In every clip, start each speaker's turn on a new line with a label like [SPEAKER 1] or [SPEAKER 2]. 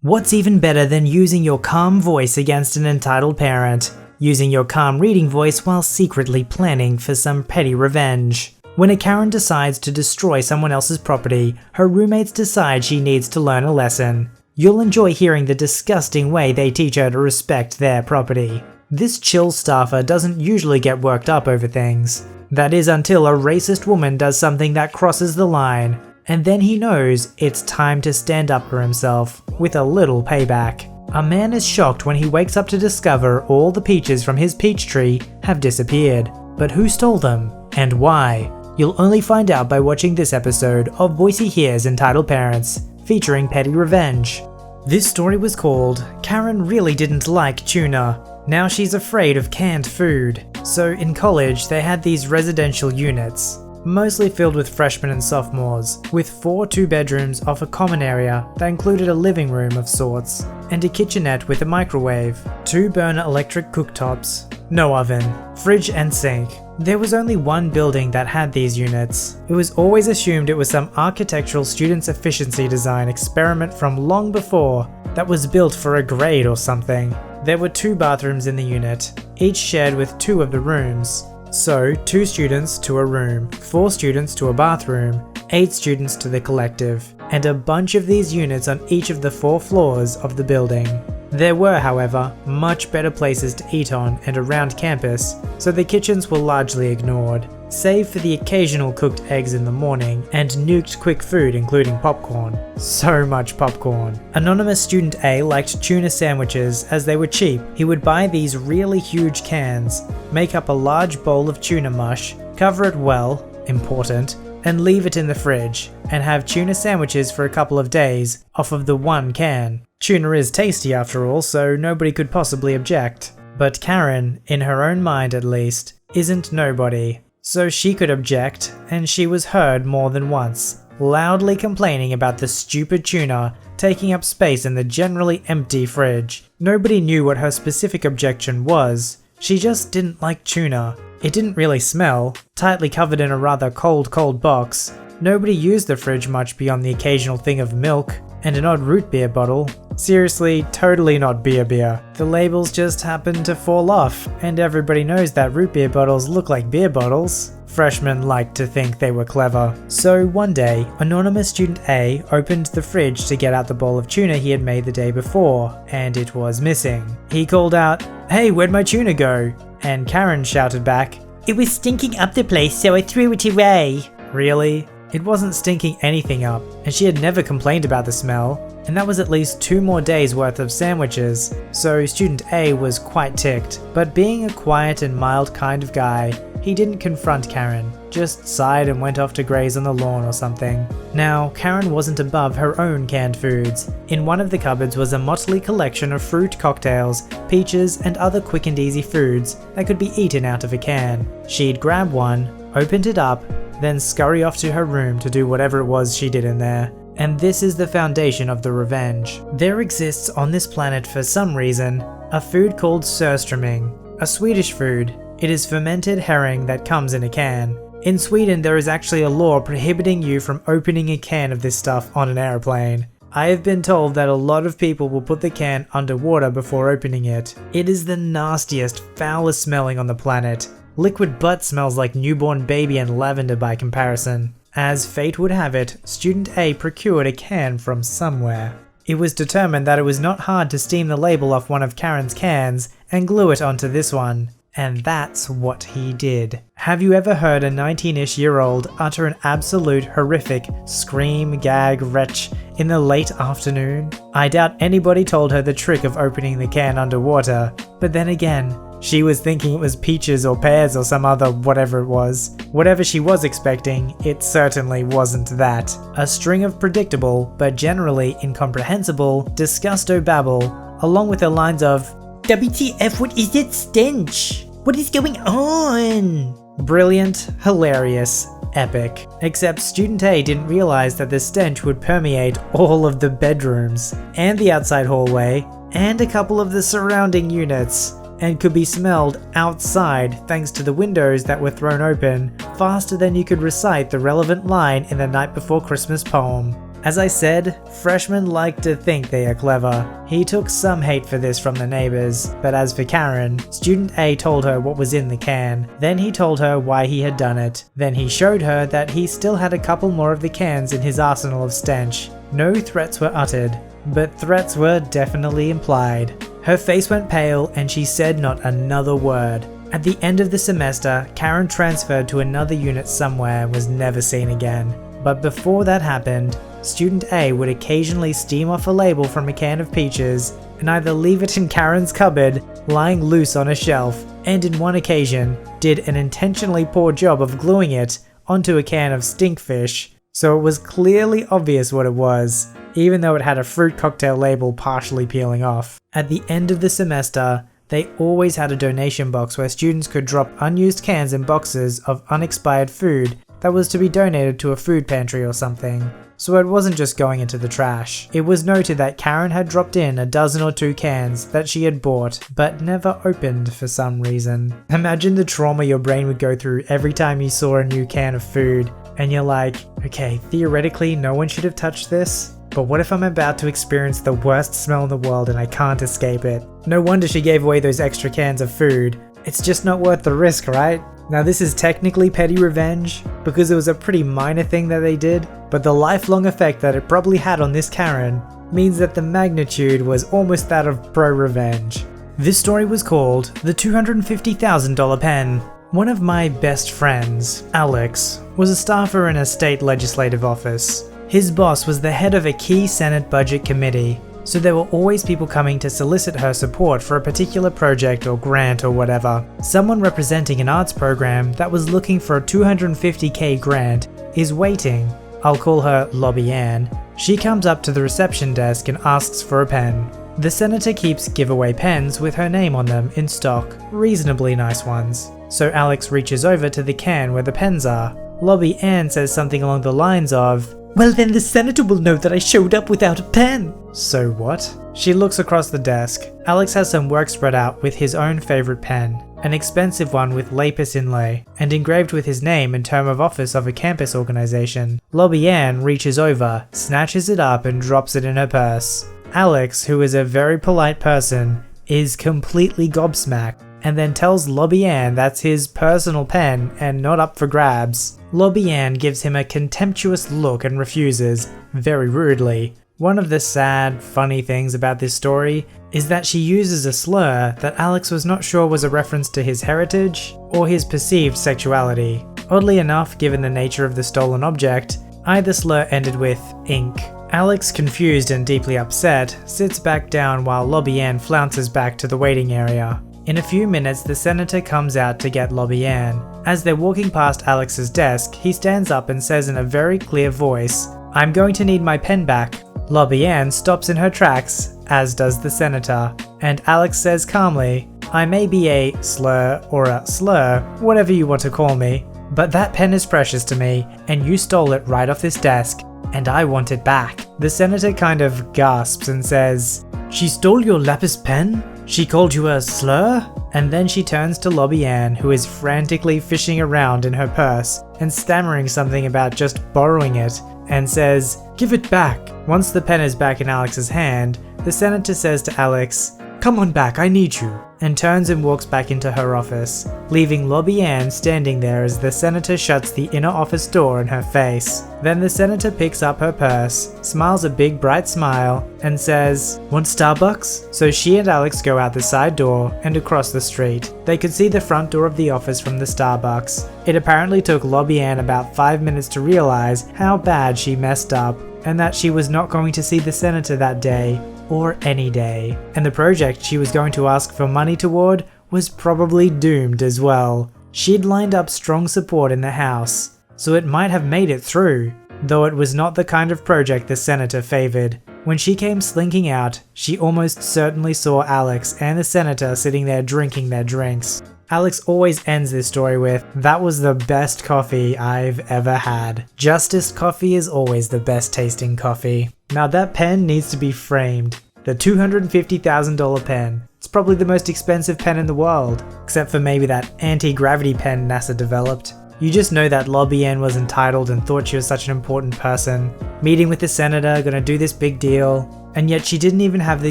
[SPEAKER 1] What's even better than using your calm voice against an entitled parent? Using your calm reading voice while secretly planning for some petty revenge. When a Karen decides to destroy someone else's property, her roommates decide she needs to learn a lesson. You'll enjoy hearing the disgusting way they teach her to respect their property. This chill staffer doesn't usually get worked up over things. That is until a racist woman does something that crosses the line, and then he knows it's time to stand up for himself, with a little payback. A man is shocked when he wakes up to discover all the peaches from his peach tree have disappeared. But who stole them, and why? You'll only find out by watching this episode of VoiceyHere's Entitled Parents, featuring petty revenge. This story was called Karen Really Didn't Like Tuna. Now she's afraid of canned food. So in college they had these residential units, mostly filled with freshmen and sophomores, with 4 two-bedrooms off a common area that included a living room of sorts, and a kitchenette with a microwave, 2-burner electric cooktops, no oven, fridge and sink. There was only one building that had these units. It was always assumed it was some architectural student's efficiency design experiment from long before that was built for a grade or something. There were 2 bathrooms in the unit, each shared with 2 of the rooms. So, 2 students to a room, 4 students to a bathroom, 8 students to the collective, and a bunch of these units on each of the 4 floors of the building. There were, however, much better places to eat on and around campus, so the kitchens were largely ignored, save for the occasional cooked eggs in the morning and nuked quick food including popcorn. So much popcorn. Anonymous Student A liked tuna sandwiches as they were cheap. He would buy these really huge cans, make up a large bowl of tuna mush, cover it well, important, and leave it in the fridge, and have tuna sandwiches for a couple of days off of the one can. Tuna is tasty after all, so nobody could possibly object. But Karen, in her own mind at least, isn't nobody. So she could object, and she was heard more than once, loudly complaining about the stupid tuna taking up space in the generally empty fridge. Nobody knew what her specific objection was. She just didn't like tuna. It didn't really smell, tightly covered in a rather cold box. Nobody used the fridge much beyond the occasional thing of milk and an odd root beer bottle. Seriously, totally not beer. The labels just happened to fall off, and everybody knows that root beer bottles look like beer bottles. Freshmen liked to think they were clever. So one day, anonymous student A opened the fridge to get out the bowl of tuna he had made the day before, and it was missing. He called out, "Hey, where'd my tuna go?" And Karen shouted back, "It was stinking up the place, so I threw it away." Really? It wasn't stinking anything up, and she had never complained about the smell, and that was at least 2 more days worth of sandwiches, so student A was quite ticked. But being a quiet and mild kind of guy, he didn't confront Karen, just sighed and went off to graze on the lawn or something. Now, Karen wasn't above her own canned foods. In one of the cupboards was a motley collection of fruit cocktails, peaches, and other quick and easy foods that could be eaten out of a can. She'd grab one, opened it up, then scurry off to her room to do whatever it was she did in there. And this is the foundation of the revenge. There exists on this planet for some reason a food called surströmming, a Swedish food. It is fermented herring that comes in a can. In Sweden there is actually a law prohibiting you from opening a can of this stuff on an airplane. I have been told that a lot of people will put the can underwater before opening it. It is the nastiest, foulest smelling on the planet. Liquid butt smells like newborn baby and lavender by comparison. As fate would have it, student A procured a can from somewhere. It was determined that it was not hard to steam the label off one of Karen's cans and glue it onto this one. And that's what he did. Have you ever heard a 19-ish-year-old utter an absolute horrific scream, gag, retch in the late afternoon? I doubt anybody told her the trick of opening the can underwater, but then again, she was thinking it was peaches or pears or some other whatever it was. Whatever she was expecting, it certainly wasn't that. A string of predictable, but generally incomprehensible, disgusto-babble, along with the lines of, "WTF, what is that stench? What is going on?" Brilliant, hilarious, epic. Except student A didn't realize that the stench would permeate all of the bedrooms, and the outside hallway, and a couple of the surrounding units, and could be smelled outside thanks to the windows that were thrown open faster than you could recite the relevant line in the Night Before Christmas poem. As I said, freshmen like to think they are clever. He took some hate for this from the neighbors, but as for Karen, student A told her what was in the can. Then he told her why he had done it. Then he showed her that he still had a couple more of the cans in his arsenal of stench. No threats were uttered, but threats were definitely implied. Her face went pale and she said not another word. At the end of the semester, Karen transferred to another unit somewhere and was never seen again. But before that happened, student A would occasionally steam off a label from a can of peaches and either leave it in Karen's cupboard, lying loose on a shelf, and in one occasion, did an intentionally poor job of gluing it onto a can of stinkfish, so it was clearly obvious what it was, even though it had a fruit cocktail label partially peeling off. At the end of the semester, they always had a donation box where students could drop unused cans and boxes of unexpired food that was to be donated to a food pantry or something, so it wasn't just going into the trash. It was noted that Karen had dropped in a dozen or two cans that she had bought, but never opened for some reason. Imagine the trauma your brain would go through every time you saw a new can of food, and you're like, okay, theoretically no one should have touched this, but what if I'm about to experience the worst smell in the world and I can't escape it? No wonder she gave away those extra cans of food. It's just not worth the risk, right? Now this is technically petty revenge, because it was a pretty minor thing that they did, but the lifelong effect that it probably had on this Karen means that the magnitude was almost that of pro-revenge. This story was called The $250,000 Pen. One of my best friends, Alex, was a staffer in a state legislative office. His boss was the head of a key Senate budget committee, so there were always people coming to solicit her support for a particular project or grant or whatever. Someone representing an arts program that was looking for a $250K grant is waiting. I'll call her Lobby Ann. She comes up to the reception desk and asks for a pen. The senator keeps giveaway pens with her name on them in stock, reasonably nice ones. So Alex reaches over to the can where the pens are. Lobby Ann says something along the lines of, "Well then the senator will know that I showed up without a pen." So what? She looks across the desk. Alex has some work spread out with his own favorite pen, an expensive one with lapis inlay, and engraved with his name and term of office of a campus organization. Lobby Ann reaches over, snatches it up and drops it in her purse. Alex, who is a very polite person, is completely gobsmacked, and then tells Lobby Ann that's his personal pen and not up for grabs. Lobby Ann gives him a contemptuous look and refuses, very rudely. One of the sad, funny things about this story is that she uses a slur that Alex was not sure was a reference to his heritage or his perceived sexuality. Oddly enough, given the nature of the stolen object, either slur ended with ink. Alex, confused and deeply upset, sits back down while Lobby Ann flounces back to the waiting area. In a few minutes, the senator comes out to get Lobby Ann. As they're walking past Alex's desk, he stands up and says in a very clear voice, "I'm going to need my pen back." Lobby Ann stops in her tracks, as does the senator, and Alex says calmly, "I may be a slur or a slur, whatever you want to call me, but that pen is precious to me, and you stole it right off this desk, and I want it back." The senator kind of gasps and says, "She stole your lapis pen? She called you a slur?" And then she turns to Lobby Ann, who is frantically fishing around in her purse and stammering something about just borrowing it, and says, "Give it back." Once the pen is back in Alex's hand, the senator says to Alex, "Come on back, I need you," and turns and walks back into her office, leaving Lobby Ann standing there as the senator shuts the inner office door in her face. Then the senator picks up her purse, smiles a big bright smile, and says, "Want Starbucks?" So she and Alex go out the side door and across the street. They could see the front door of the office from the Starbucks. It apparently took Lobby Ann about 5 minutes to realize how bad she messed up, and that she was not going to see the senator that day, or any day. And the project she was going to ask for money toward was probably doomed as well. She'd lined up strong support in the House, so it might have made it through, though it was not the kind of project the senator favored. When she came slinking out, she almost certainly saw Alex and the senator sitting there drinking their drinks. Alex always ends this story with, "That was the best coffee I've ever had." Justice coffee is always the best tasting coffee. Now that pen needs to be framed. The $250,000 pen. It's probably the most expensive pen in the world, except for maybe that anti-gravity pen NASA developed. You just know that Lobby Ann was entitled and thought she was such an important person, meeting with the senator, gonna do this big deal, and yet she didn't even have the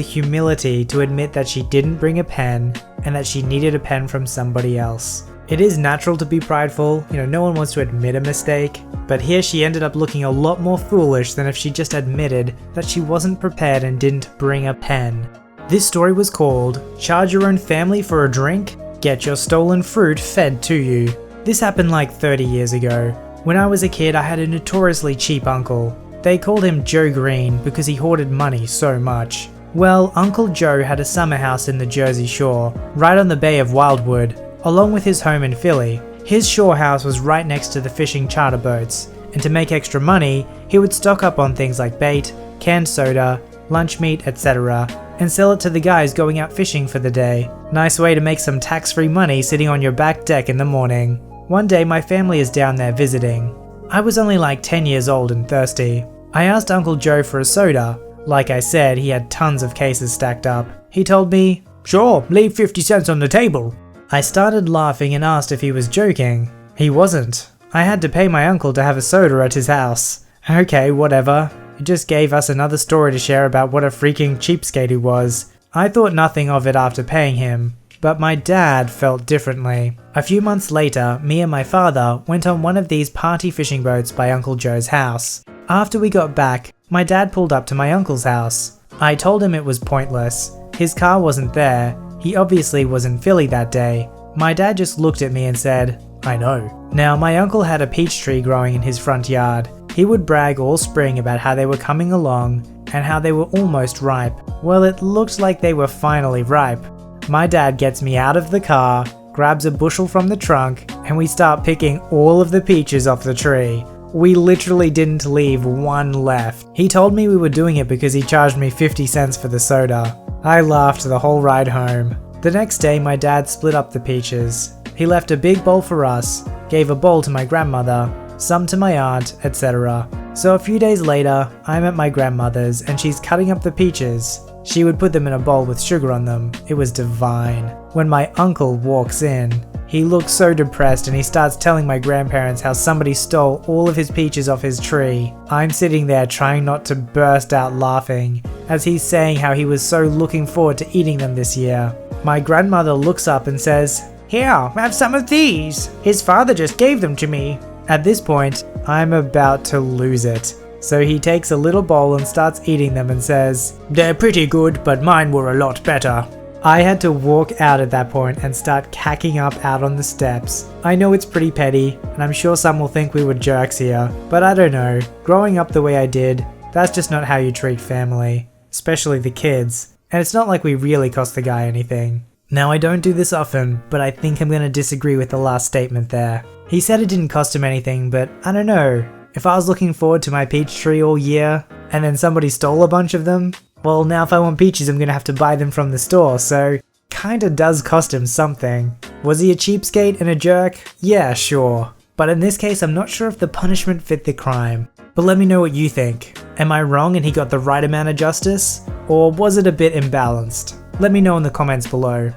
[SPEAKER 1] humility to admit that she didn't bring a pen and that she needed a pen from somebody else. It is natural to be prideful, no one wants to admit a mistake, but here she ended up looking a lot more foolish than if she just admitted that she wasn't prepared and didn't bring a pen. This story was called Charge Your Own Family for a Drink? Get Your Stolen Fruit Fed to You. This happened like 30 years ago. When I was a kid, I had a notoriously cheap uncle. They called him Joe Green because he hoarded money so much. Well, Uncle Joe had a summer house in the Jersey Shore, right on the Bay of Wildwood, along with his home in Philly. His shore house was right next to the fishing charter boats, and to make extra money, he would stock up on things like bait, canned soda, lunch meat, etc., and sell it to the guys going out fishing for the day. Nice way to make some tax-free money sitting on your back deck in the morning. One day my family is down there visiting. I was only like 10 years old and thirsty. I asked Uncle Joe for a soda. Like I said, he had tons of cases stacked up. He told me, "Sure, leave 50 cents on the table." I started laughing and asked if he was joking. He wasn't. I had to pay my uncle to have a soda at his house. Okay, whatever. He just gave us another story to share about what a freaking cheapskate he was. I thought nothing of it after paying him, but my dad felt differently. A few months later, me and my father went on one of these party fishing boats by Uncle Joe's house. After we got back, my dad pulled up to my uncle's house. I told him it was pointless. His car wasn't there. He obviously was in Philly that day. My dad just looked at me and said, "I know." Now, my uncle had a peach tree growing in his front yard. He would brag all spring about how they were coming along and how they were almost ripe. Well, it looked like they were finally ripe. My dad gets me out of the car, grabs a bushel from the trunk, and we start picking all of the peaches off the tree. We literally didn't leave one left. He told me we were doing it because he charged me 50 cents for the soda. I laughed the whole ride home. The next day, my dad split up the peaches. He left a big bowl for us, gave a bowl to my grandmother, some to my aunt, etc. So a few days later, I'm at my grandmother's and she's cutting up the peaches. She would put them in a bowl with sugar on them. It was divine. When my uncle walks in, he looks so depressed and he starts telling my grandparents how somebody stole all of his peaches off his tree. I'm sitting there trying not to burst out laughing as he's saying how he was so looking forward to eating them this year. My grandmother looks up and says, "Here, have some of these. His father just gave them to me." At this point, I'm about to lose it. So he takes a little bowl and starts eating them and says, "They're pretty good, but mine were a lot better." I had to walk out at that point and start cacking up out on the steps. I know it's pretty petty, and I'm sure some will think we were jerks here, but I don't know. Growing up the way I did, that's just not how you treat family, especially the kids. And it's not like we really cost the guy anything. Now, I don't do this often, but I think I'm going to disagree with the last statement there. He said it didn't cost him anything, but I don't know. If I was looking forward to my peach tree all year, and then somebody stole a bunch of them, well, now if I want peaches, I'm going to have to buy them from the store, so kinda does cost him something. Was he a cheapskate and a jerk? Yeah, sure. But in this case, I'm not sure if the punishment fit the crime. But let me know what you think. Am I wrong and he got the right amount of justice? Or was it a bit imbalanced? Let me know in the comments below.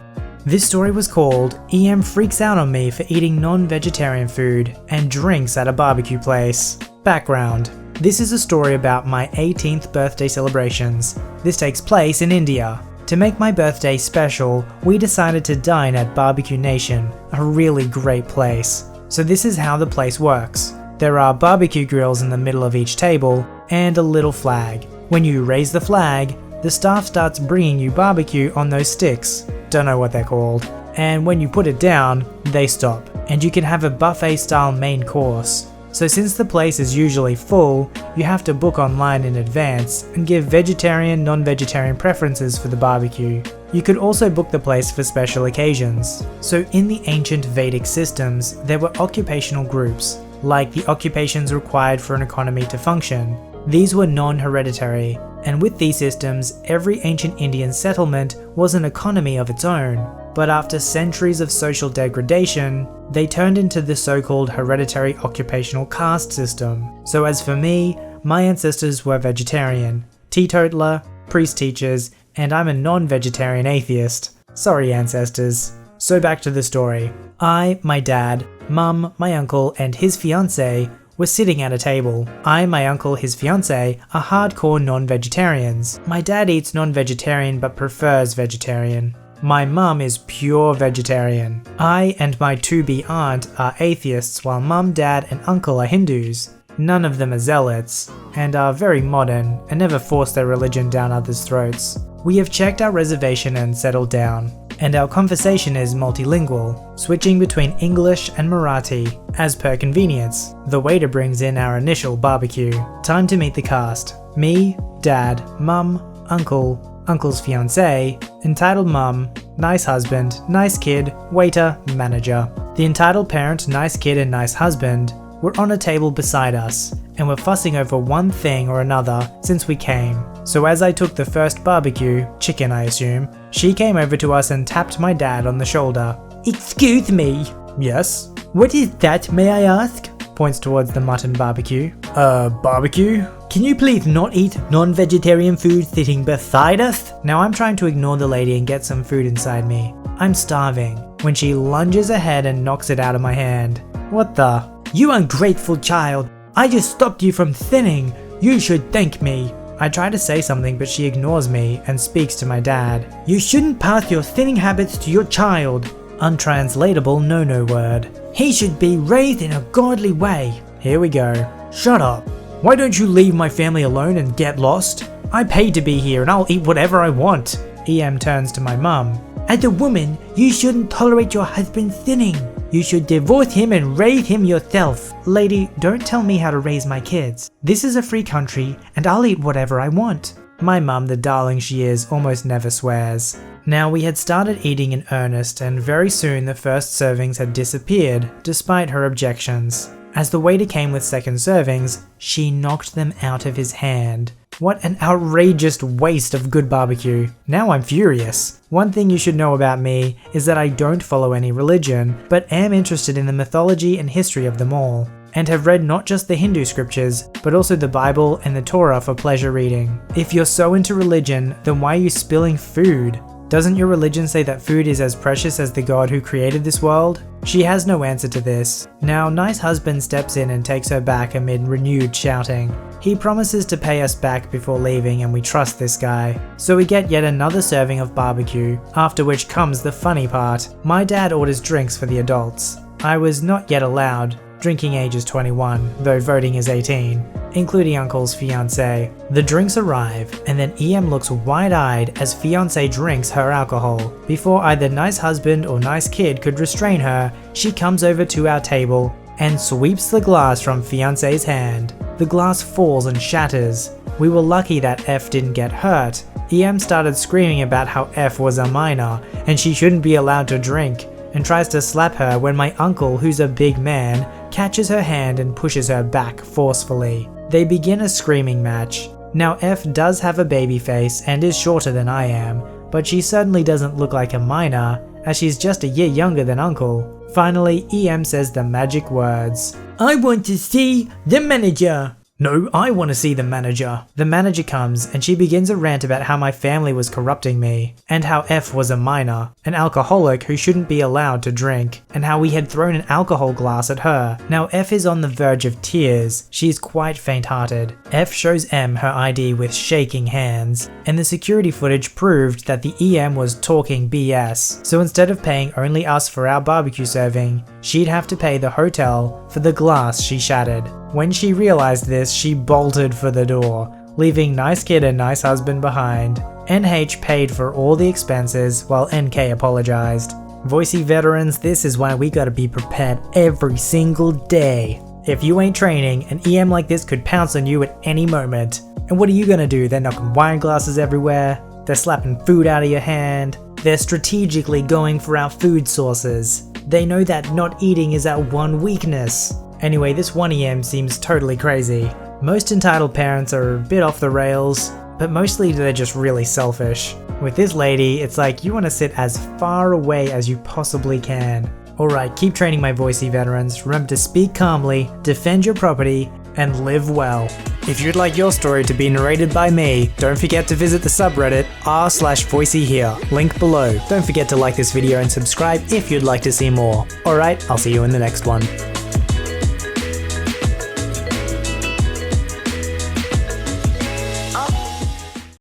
[SPEAKER 1] This story was called EM Freaks Out on Me for Eating Non-Vegetarian Food and Drinks at a Barbecue Place. Background. This is a story about my 18th birthday celebrations. This takes place in India. To make my birthday special, we decided to dine at Barbecue Nation, a really great place. So this is how the place works. There are barbecue grills in the middle of each table and a little flag. When you raise the flag, the staff starts bringing you barbecue on those sticks. Don't know what they're called. And when you put it down, they stop. And you can have a buffet style main course. So since the place is usually full, you have to book online in advance and give vegetarian, non-vegetarian preferences for the barbecue. You could also book the place for special occasions. So in the ancient Vedic systems, there were occupational groups, like the occupations required for an economy to function. These were non-hereditary, and with these systems, every ancient Indian settlement was an economy of its own. But after centuries of social degradation, they turned into the so-called hereditary occupational caste system. So as for me, my ancestors were vegetarian, teetotaler, priest teachers, and I'm a non-vegetarian atheist. Sorry ancestors. So back to the story. I, my dad, Mum, my uncle, and his fiancée were sitting at a table. I, my uncle, his fiancée are hardcore non-vegetarians. My dad eats non-vegetarian but prefers vegetarian. My mum is pure vegetarian. I and my to-be aunt are atheists while mum, dad, and uncle are Hindus. None of them are zealots, and are very modern and never force their religion down others' throats. We have checked our reservation and settled down, and our conversation is multilingual, switching between English and Marathi, as per convenience. The waiter brings in our initial barbecue. Time to meet the cast. Me, dad, mum, uncle, uncle's fiancée, entitled mum, nice husband, nice kid, waiter, manager. The entitled parent, nice kid, and nice husband were on a table beside us, and were fussing over one thing or another since we came. So as I took the first barbecue, chicken I assume, she came over to us and tapped my dad on the shoulder. "Excuse me." "Yes?" "What is that, may I ask?" Points towards the mutton barbecue. Barbecue? "Can you please not eat non-vegetarian food sitting beside us?" Now I'm trying to ignore the lady and get some food inside me. I'm starving, when she lunges ahead and knocks it out of my hand. What the? "You ungrateful child! I just stopped you from thinning! You should thank me!" I try to say something but she ignores me and speaks to my dad. "You shouldn't pass your thinning habits to your child." Untranslatable no-no word. "He should be raised in a godly way." Here we go. "Shut up. Why don't you leave my family alone and get lost? I paid to be here and I'll eat whatever I want." EM turns to my mum. "As a woman, you shouldn't tolerate your husband sinning. You should divorce him and raise him yourself." Lady, don't tell me how to raise my kids. This is a free country and I'll eat whatever I want. My mum, the darling she is, almost never swears. Now we had started eating in earnest and very soon the first servings had disappeared, despite her objections. As the waiter came with second servings, she knocked them out of his hand. What an outrageous waste of good barbecue. Now I'm furious. One thing you should know about me is that I don't follow any religion, but am interested in the mythology and history of them all, and have read not just the Hindu scriptures, but also the Bible and the Torah for pleasure reading. If you're so into religion, then why are you spilling food? Doesn't your religion say that food is as precious as the God who created this world? She has no answer to this. Now, nice husband steps in and takes her back amid renewed shouting. He promises to pay us back before leaving and we trust this guy. So we get yet another serving of barbecue, after which comes the funny part. My dad orders drinks for the adults. I was not yet allowed. Drinking age is 21, though voting is 18, including uncle's fiancée. The drinks arrive, and then EM looks wide-eyed as fiancée drinks her alcohol. Before either nice husband or nice kid could restrain her, she comes over to our table and sweeps the glass from fiancée's hand. The glass falls and shatters. We were lucky that F didn't get hurt. EM started screaming about how F was a minor and she shouldn't be allowed to drink, and tries to slap her when my uncle, who's a big man, catches her hand and pushes her back forcefully. They begin a screaming match. Now F does have a baby face and is shorter than I am, but she certainly doesn't look like a minor, as she's just a year younger than uncle. Finally, EM says the magic words. "I want to see the manager." "No, I want to see the manager." The manager comes and she begins a rant about how my family was corrupting me, and how F was a minor, an alcoholic who shouldn't be allowed to drink, and how we had thrown an alcohol glass at her. Now F is on the verge of tears. She's quite faint-hearted. F shows M her ID with shaking hands, and the security footage proved that the EM was talking BS. So instead of paying only us for our barbecue serving, she'd have to pay the hotel for the glass she shattered. When she realized this, she bolted for the door, leaving nice kid and nice husband behind. NH paid for all the expenses while NK apologized. Voicey veterans, this is why we gotta be prepared every single day. If you ain't training, an EM like this could pounce on you at any moment. And what are you gonna do? They're knocking wine glasses everywhere, they're slapping food out of your hand, they're strategically going for our food sources. They know that not eating is our one weakness. Anyway, this one EM seems totally crazy. Most entitled parents are a bit off the rails, but mostly they're just really selfish. With this lady, it's like you want to sit as far away as you possibly can. Alright, keep training my Voicey veterans. Remember to speak calmly, defend your property, and live well. If you'd like your story to be narrated by me, don't forget to visit the subreddit r/VoiceyHere, link below. Don't forget to like this video and subscribe if you'd like to see more. Alright, I'll see you in the next one.